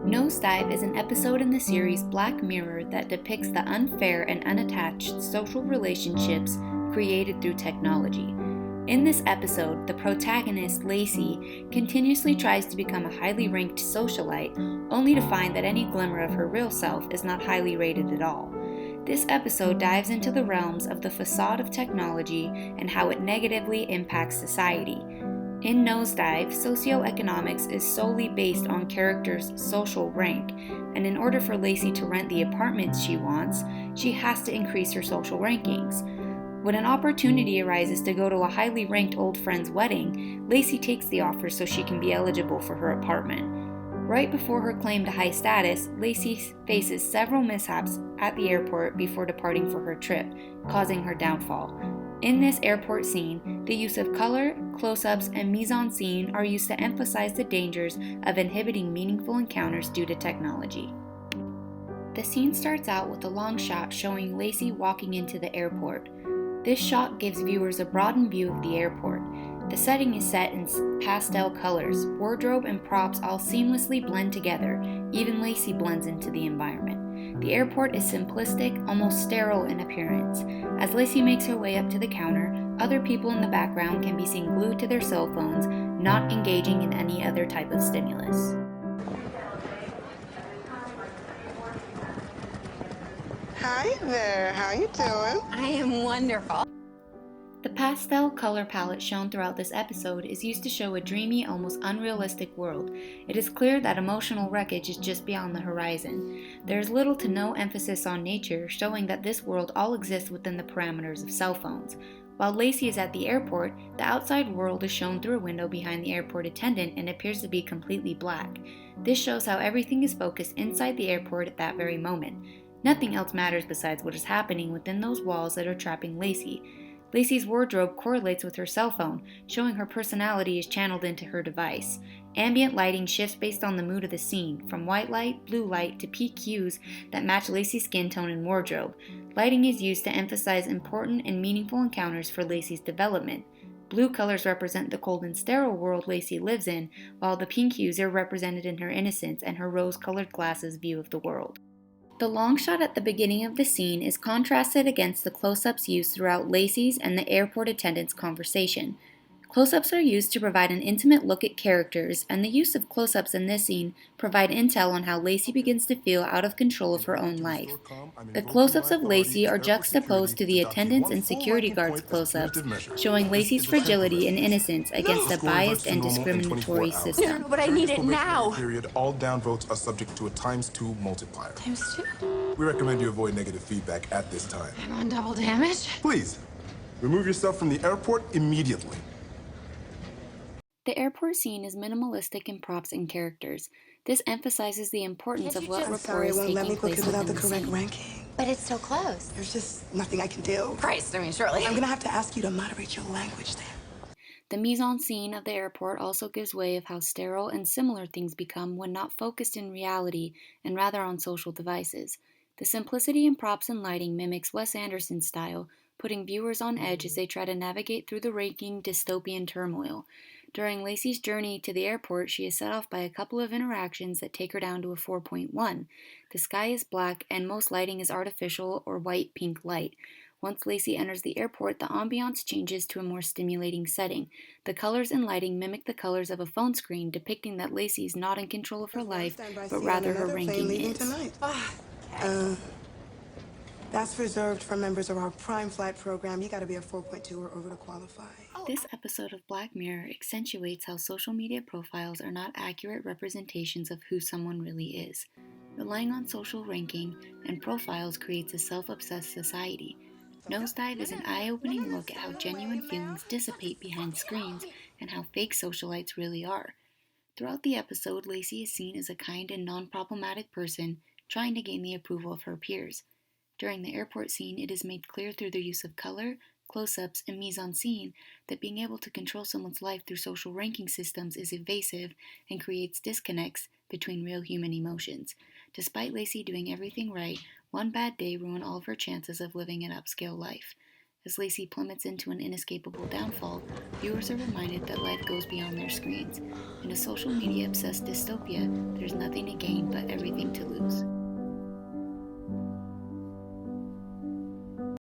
Nosedive is an episode in the series Black Mirror that depicts the unfair and unattached social relationships created through technology. In this episode, the protagonist, Lacey, continuously tries to become a highly ranked socialite, only to find that any glimmer of her real self is not highly rated at all. This episode dives into the realms of the facade of technology and how it negatively impacts society. In Nosedive, socioeconomics is solely based on characters' social rank, and in order for Lacey to rent the apartments she wants, she has to increase her social rankings. When an opportunity arises to go to a highly ranked old friend's wedding, Lacey takes the offer so she can be eligible for her apartment. Right before her claim to high status, Lacey faces several mishaps at the airport before departing for her trip, causing her downfall. In this airport scene, the use of color, close-ups, and mise-en-scene are used to emphasize the dangers of inhibiting meaningful encounters due to technology. The scene starts out with a long shot showing Lacey walking into the airport. This shot gives viewers a broadened view of the airport. The setting is set in pastel colors. Wardrobe and props all seamlessly blend together. Even Lacey blends into the environment. The airport is simplistic, almost sterile in appearance. As Lacey makes her way up to the counter, other people in the background can be seen glued to their cell phones, not engaging in any other type of stimulus. Hi there, how you doing? I am wonderful. The pastel color palette shown throughout this episode is used to show a dreamy, almost unrealistic world. It is clear that emotional wreckage is just beyond the horizon. There is little to no emphasis on nature, showing that this world all exists within the parameters of cell phones. While Lacey is at the airport, the outside world is shown through a window behind the airport attendant and appears to be completely black. This shows how everything is focused inside the airport at that very moment. Nothing else matters besides what is happening within those walls that are trapping Lacey. Lacey's wardrobe correlates with her cell phone, showing her personality is channeled into her device. Ambient lighting shifts based on the mood of the scene, from white light, blue light, to peak hues that match Lacey's skin tone and wardrobe. Lighting is used to emphasize important and meaningful encounters for Lacey's development. Blue colors represent the cold and sterile world Lacey lives in, while the pink hues are represented in her innocence and her rose-colored glasses view of the world. The long shot at the beginning of the scene is contrasted against the close-ups used throughout Lacey's and the airport attendant's conversation. Close-ups are used to provide an intimate look at characters, and the use of close-ups in this scene provide intel on how Lacey begins to feel out of control of her own life. The close-ups of Lacey are juxtaposed to the attendants and security guards' close-ups, showing Lacey's fragility and innocence against a biased and discriminatory system. No, but I need it now. Period. All downvotes are subject to a ×2 multiplier. ×2? We recommend you avoid negative feedback at this time. I'm on double damage? Please, remove yourself from the airport immediately. The airport scene is minimalistic in props and characters. This emphasizes the importance of what rapport is taking place within the scene. Ranking. But it's so close. There's just nothing I can do. Christ, I mean, surely. I'm gonna have to ask you to moderate your language then. The mise-en-scene of the airport also gives way of how sterile and similar things become when not focused in reality and rather on social devices. The simplicity in props and lighting mimics Wes Anderson's style, putting viewers on edge as they try to navigate through the raking dystopian turmoil. During Lacey's journey to the airport, she is set off by a couple of interactions that take her down to a 4.1. The sky is black and most lighting is artificial or white-pink light. Once Lacey enters the airport, the ambiance changes to a more stimulating setting. The colors and lighting mimic the colors of a phone screen, depicting that Lacey is not in control of her life, but rather her ranking is. That's reserved for members of our Prime Flight program. You gotta be a 4.2 or over to qualify. This episode of Black Mirror accentuates how social media profiles are not accurate representations of who someone really is. Relying on social ranking and profiles creates a self-obsessed society. Nosedive is an eye-opening look at how genuine feelings dissipate behind screens and how fake socialites really are. Throughout the episode, Lacey is seen as a kind and non-problematic person trying to gain the approval of her peers. During the airport scene, it is made clear through the use of color, close-ups, and mise-en-scene that being able to control someone's life through social ranking systems is evasive and creates disconnects between real human emotions. Despite Lacey doing everything right, one bad day ruined all of her chances of living an upscale life. As Lacey plummets into an inescapable downfall, viewers are reminded that life goes beyond their screens. In a social media obsessed dystopia, there's nothing to gain but everything to lose.